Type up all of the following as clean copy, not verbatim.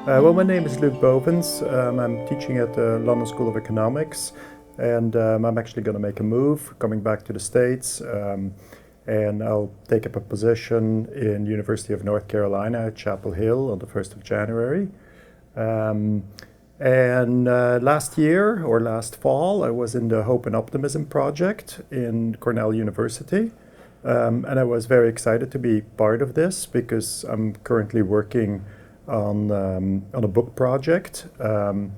Well, my name is Luc Bovens. I'm teaching at the London School of Economics, and I'm actually going to make a move, coming back to the States, and I'll take up a position in University of North Carolina at Chapel Hill on the 1st of January. Last year, or last fall, I was in the Hope and Optimism Project in Cornell University. And I was very excited to be part of this because I'm currently working on a book project. And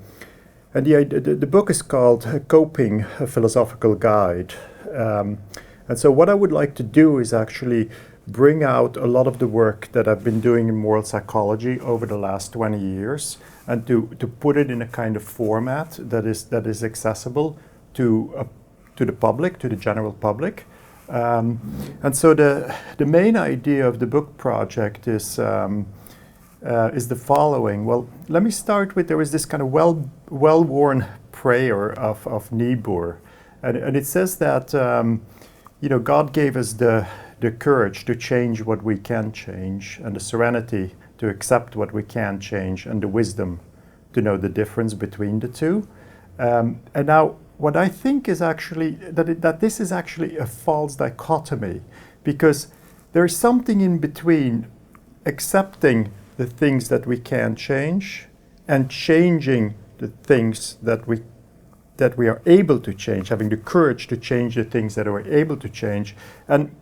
the book is called Coping, a Philosophical Guide. And so what I would like to do is actually bring out a lot of the work that I've been doing in moral psychology over the last 20 years and to put it in a kind of format that is accessible to the public, to the general public. And so the main idea of the book project is the following. Well, let me start with, there is this kind of well-worn prayer of Niebuhr. And it says that, God gave us the courage to change what we can change, and the serenity to accept what we can change, and the wisdom to know the difference between the two. And now, what I think is actually that this is actually a false dichotomy, because there is something in between accepting the things that we can change and changing the things that we are able to change, having the courage to change the things that we're able to change. And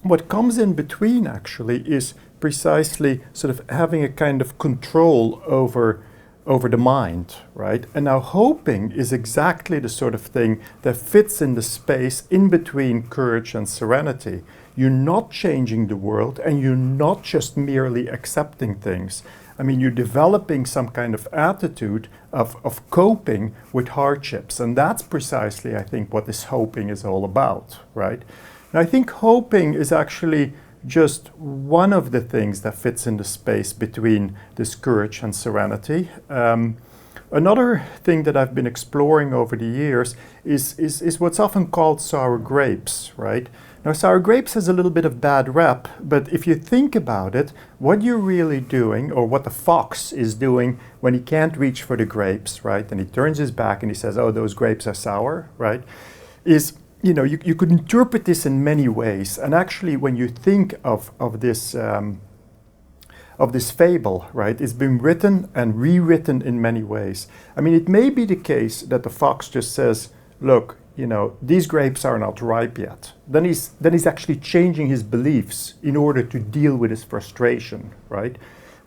what comes in between actually is precisely sort of having a kind of control over the mind, right? And now hoping is exactly the sort of thing that fits in the space in between courage and serenity. You're not changing the world, and you're not just merely accepting things. I mean, you're developing some kind of attitude of coping with hardships. And that's precisely, I think, what this hoping is all about, right? And I think hoping is actually just one of the things that fits in the space between this courage and serenity. Another thing that I've been exploring over the years is what's often called sour grapes, right? Now, sour grapes has a little bit of bad rep, but if you think about it, what you're really doing, or what the fox is doing when he can't reach for the grapes, right, and he turns his back and he says, oh, those grapes are sour, right, is, you could interpret this in many ways. And actually, when you think of this fable, right, it's been written and rewritten in many ways. I mean, it may be the case that the fox just says, look, these grapes are not ripe yet. Then he's actually changing his beliefs in order to deal with his frustration, right?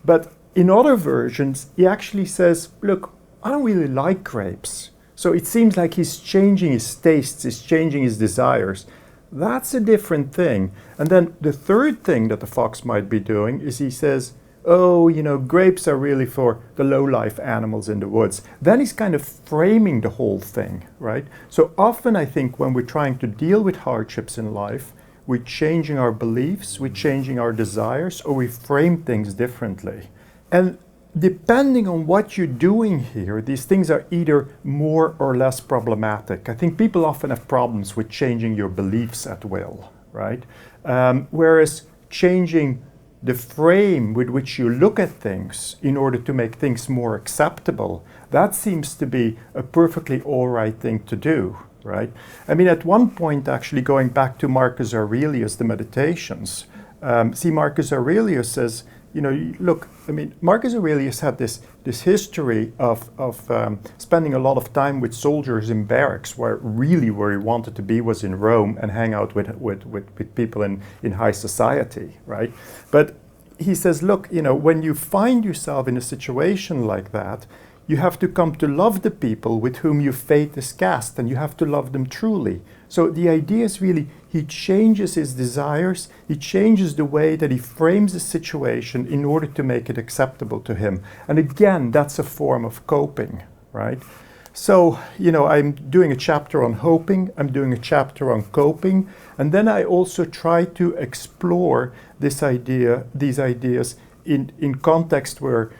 But in other versions, he actually says, look, I don't really like grapes. So it seems like he's changing his tastes, he's changing his desires. That's a different thing. And then the third thing that the fox might be doing is he says, oh, grapes are really for the low-life animals in the woods. Then he's kind of framing the whole thing, right? So often I think when we're trying to deal with hardships in life, we're changing our beliefs, we're changing our desires, or we frame things differently. And depending on what you're doing here, these things are either more or less problematic. I think people often have problems with changing your beliefs at will, right? Whereas changing the frame with which you look at things in order to make things more acceptable, that seems to be a perfectly all right thing to do, right? I mean, at one point, actually going back to Marcus Aurelius, the Meditations, Marcus Aurelius says, look, I mean, Marcus Aurelius had this history of spending a lot of time with soldiers in barracks, where he wanted to be was in Rome and hang out with people in high society, right? But he says, look, when you find yourself in a situation like that, you have to come to love the people with whom your fate is cast, and you have to love them truly. So the idea is really, he changes his desires, he changes the way that he frames the situation in order to make it acceptable to him. And again, that's a form of coping, right? So, I'm doing a chapter on hoping, I'm doing a chapter on coping, and then I also try to explore these ideas in context where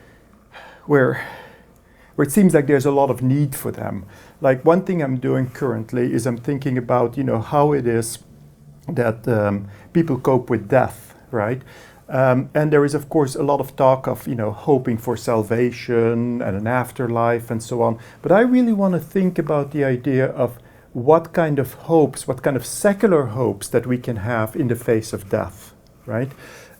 it seems like there's a lot of need for them. Like, one thing I'm doing currently is I'm thinking about, how it is that people cope with death, right? And there is, of course, a lot of talk of, hoping for salvation and an afterlife and so on. But I really want to think about the idea of what kind of hopes, what kind of secular hopes that we can have in the face of death, right?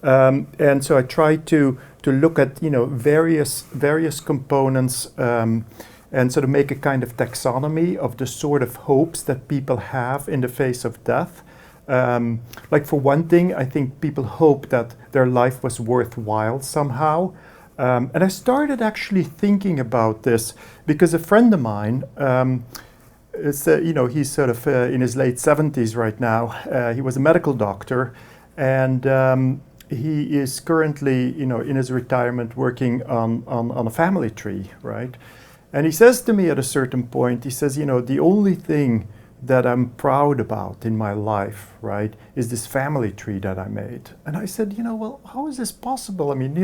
And so I try to look at, various components and sort of make a kind of taxonomy of the sort of hopes that people have in the face of death. Like for one thing, I think people hope that their life was worthwhile somehow. And I started actually thinking about this because a friend of mine, he's sort of in his late 70s right now. He was a medical doctor, and he is currently, in his retirement working on a family tree, right? And he says to me at a certain point, he says, the only thing that I'm proud about in my life, right, is this family tree that I made. And I said, well, how is this possible? I mean,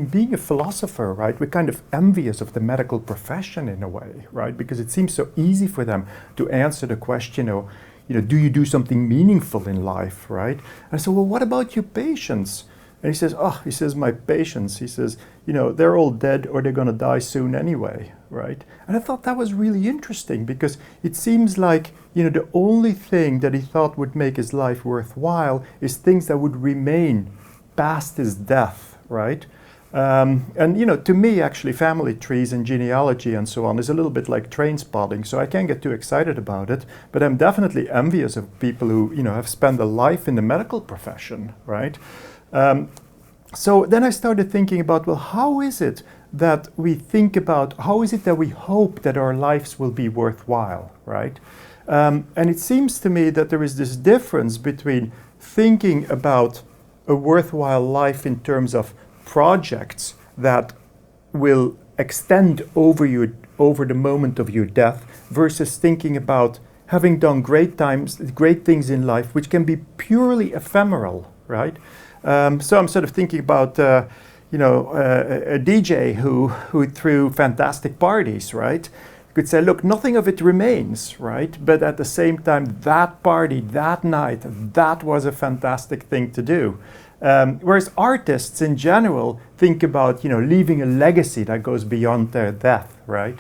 being a philosopher, right, we're kind of envious of the medical profession in a way, right, because it seems so easy for them to answer the question, do you do something meaningful in life, right? And I said, well, what about your patients? And he says, my patients, he says, they're all dead or they're going to die soon anyway, right? And I thought that was really interesting because it seems like, the only thing that he thought would make his life worthwhile is things that would remain past his death, right? And, to me, actually, family trees and genealogy and so on is a little bit like train spotting, so I can't get too excited about it, but I'm definitely envious of people who, have spent a life in the medical profession, right? So then I started thinking about, well, how is it that we think about, how is it that we hope that our lives will be worthwhile, right? And it seems to me that there is this difference between thinking about a worthwhile life in terms of projects that will extend over the moment of your death versus thinking about having done great things in life, which can be purely ephemeral, right? So I'm sort of thinking about, a DJ who threw fantastic parties, right? You could say, look, nothing of it remains, right? But at the same time, that party, that night, that was a fantastic thing to do. Whereas artists in general think about, leaving a legacy that goes beyond their death, right?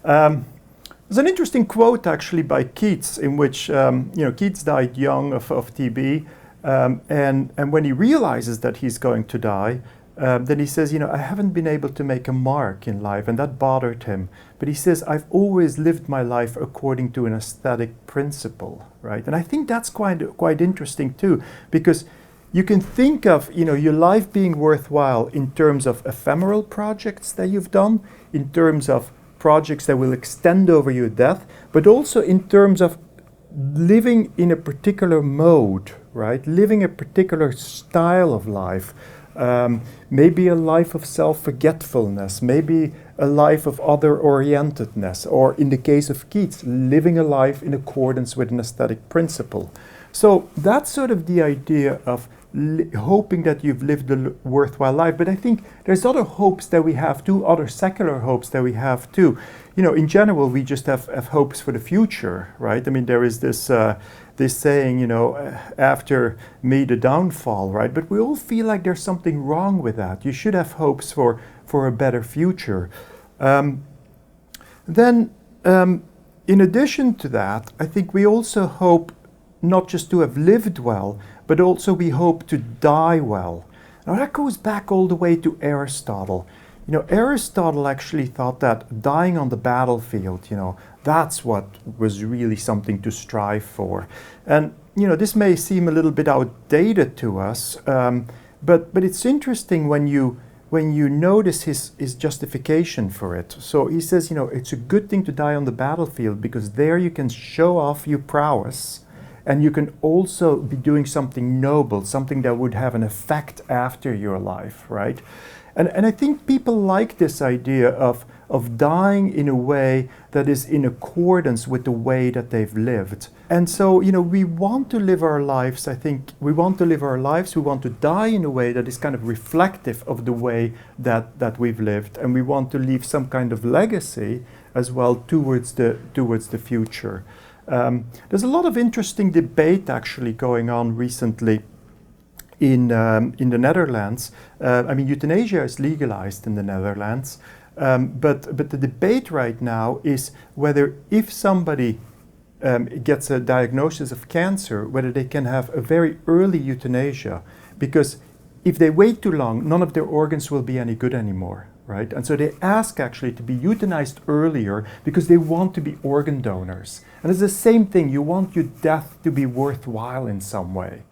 There's an interesting quote actually by Keats in which, Keats died young of TB. And when he realizes that he's going to die, then he says, I haven't been able to make a mark in life, and that bothered him. But he says, I've always lived my life according to an aesthetic principle, right? And I think that's quite interesting too, because you can think of, your life being worthwhile in terms of ephemeral projects that you've done, in terms of projects that will extend over your death, but also in terms of living in a particular mode, right? Living a particular style of life. Maybe a life of self-forgetfulness, maybe a life of other-orientedness, or in the case of Keats, living a life in accordance with an aesthetic principle. So that's sort of the idea of hoping that you've lived a worthwhile life. But I think there's other hopes that we have too, other secular hopes that we have too. In general, we just have hopes for the future, right? I mean, there is this saying, after me the downfall, right? But we all feel like there's something wrong with that. You should have hopes for a better future. Then, in addition to that, I think we also hope not just to have lived well, but also we hope to die well. Now that goes back all the way to Aristotle. Aristotle actually thought that dying on the battlefield, that's what was really something to strive for. And, this may seem a little bit outdated to us, but it's interesting when you notice his justification for it. So he says, it's a good thing to die on the battlefield because there you can show off your prowess, and you can also be doing something noble, something that would have an effect after your life, right? And I think people like this idea of dying in a way that is in accordance with the way that they've lived. And so, we want to live our lives, I think, we want to die in a way that is kind of reflective of the way that we've lived, and we want to leave some kind of legacy as well towards the future. There's a lot of interesting debate actually going on recently in the Netherlands. I mean, euthanasia is legalized in the Netherlands, but the debate right now is whether if somebody gets a diagnosis of cancer, whether they can have a very early euthanasia, because if they wait too long, none of their organs will be any good anymore, right? And so they ask actually to be euthanized earlier because they want to be organ donors. And it's the same thing, you want your death to be worthwhile in some way.